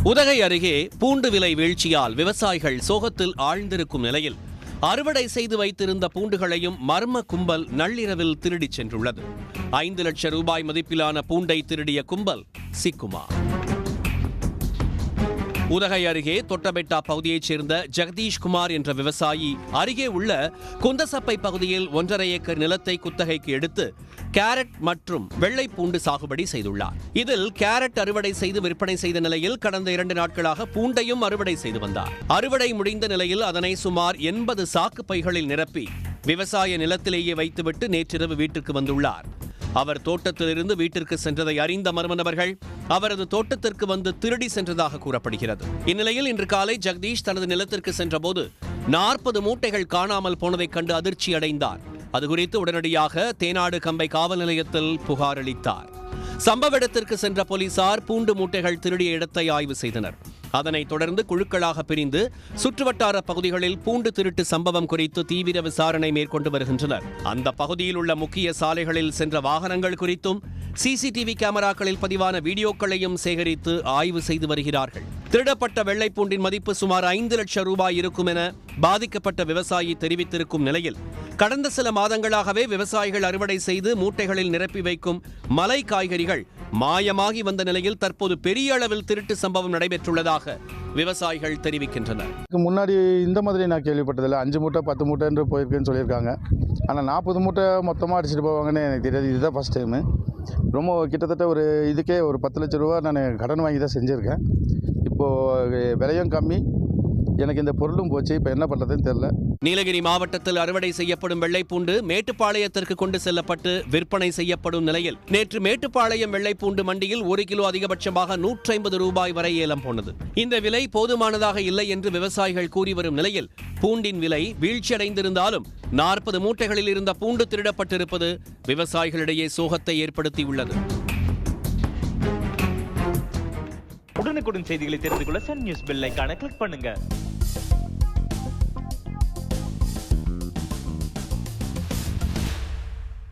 உதகை அருகே பூண்டு விலை வீழ்ச்சியால் விவசாயிகள் சோகத்தில் ஆழ்ந்திருக்கும் நிலையில் அறுவடை செய்து வைத்திருந்த பூண்டுகளையும் மர்ம கும்பல் நள்ளிரவில் திருடிச் சென்றுள்ளது. 5 லட்சம் ரூபாய் மதிப்பிலான பூண்டை திருடிய கும்பல் சிக்குமா? உதகை அருகே தொட்டபெட்டா பகுதியைச் சேர்ந்த ஜெகதீஷ்குமார் என்ற விவசாயி அருகே உள்ள குந்தசப்பை பகுதியில் 1.5 ஏக்கர் நிலத்தை குத்தகைக்கு எடுத்து கேரட் மற்றும் வெள்ளை பூண்டு சாகுபடி செய்துள்ளார். இதில் கேரட் அறுவடை செய்து விற்பனை செய்த நிலையில் கடந்த 2 நாட்களாக பூண்டையும் அறுவடை செய்து வந்தார். அறுவடை முடிந்த நிலையில் அதனை சுமார் 80 சாக்கு பைகளில் நிரப்பி விவசாய நிலத்திலேயே வைத்துவிட்டு நேற்றிரவு வீட்டுக்கு வந்துள்ளார். அவர் தோட்டத்திலிருந்து வீட்டிற்கு சென்றதை அறிந்த மர்ம நபர்கள் அவரது தோட்டத்திற்கு வந்து திருடி சென்றதாக கூறப்படுகிறது. இந்நிலையில் இன்று காலை ஜெகதீஷ் தனது நிலத்திற்கு சென்றபோது 40 மூட்டைகள் காணாமல் போனதைக் கண்டு அதிர்ச்சி அடைந்தார். அதுகுறித்து உடனடியாக தேனாடு கம்பை காவல் நிலையத்தில் புகார் அளித்தார். சம்பவ இடத்திற்கு சென்ற போலீசார் பூண்டு மூட்டைகள் திருடிய இடத்தை ஆய்வு செய்தனர். அதனைத் தொடர்ந்து குழுக்களாக பிரிந்து சுற்றுவட்டார பகுதிகளில் பூண்டு திருட்டு சம்பவம் குறித்து தீவிர விசாரணை மேற்கொண்டு வருகின்றனர். அந்த பகுதியில் உள்ள முக்கிய சாலைகளில் சென்ற வாகனங்கள் குறித்தும் சிசிடிவி கேமராக்களில் பதிவான வீடியோக்களையும் சேகரித்து ஆய்வு செய்து வருகிறார்கள். திருடப்பட்ட வெள்ளைப்பூண்டின் மதிப்பு சுமார் 5 லட்சம் ரூபாய் இருக்கும் என பாதிக்கப்பட்ட விவசாயி தெரிவித்திருக்கும் நிலையில் கடந்த சில மாதங்களாகவே விவசாயிகள் அறுவடை செய்து மூட்டைகளில் நிரப்பி வைக்கும் மலை காய்கறிகள் மாயமாகி வந்த நிலையில் தற்போது பெரிய அளவில் திருட்டு சம்பவம் நடைபெற்றுள்ளதாக விவசாயிகள் தெரிவிக்கின்றனர். முன்னாடி இந்த மாதிரி நான் கேள்விப்பட்டதில்லை. 5 மூட்டை 10 மூட்டை என்று போயிருக்குன்னு சொல்லியிருக்காங்க. ஆனால் 40 மூட்டை மொத்தமாக அடிச்சுட்டு போவாங்கன்னு எனக்கு தெரியாது. இதுதான் ஃபஸ்ட் டைமு. ரொம்ப கிட்டத்தட்ட ஒரு இதுக்கே ஒரு 10 லட்சம் ரூபா நான் கடன் வாங்கி தான் செஞ்சுருக்கேன். இப்போது விலையும் கம்மி, எனக்கு இந்த பொருளும் போச்சு. இப்போ என்ன பண்ணுறதுன்னு தெரியல. நீலகிரி மாவட்டத்தில் அறுவடை செய்யப்படும் வெள்ளைப்பூண்டு மேட்டுப்பாளையத்திற்கு கொண்டு செல்லப்பட்டு விற்பனை செய்யப்படும் நிலையில் நேற்று மேட்டுப்பாளையம் வெள்ளைப்பூண்டு மண்டியில் 1 கிலோ அதிகபட்சமாக 150 ரூபாய் வரை ஏலம் போனது. இந்த விலை போதுமானதாக இல்லை என்று விவசாயிகள் கூறி வரும் நிலையில் பூண்டின் விலை வீழ்ச்சியடைந்திருந்தாலும் 40 மூட்டைகளில் இருந்த பூண்டு திருடப்பட்டிருப்பது விவசாயிகளிடையே சோகத்தை ஏற்படுத்தியுள்ளது. உடனுக்குடன் செய்திகளை தெரிந்து கொள்ள சன் நியூஸ் பெல் ஐகானை கிளிக் பண்ணுங்க.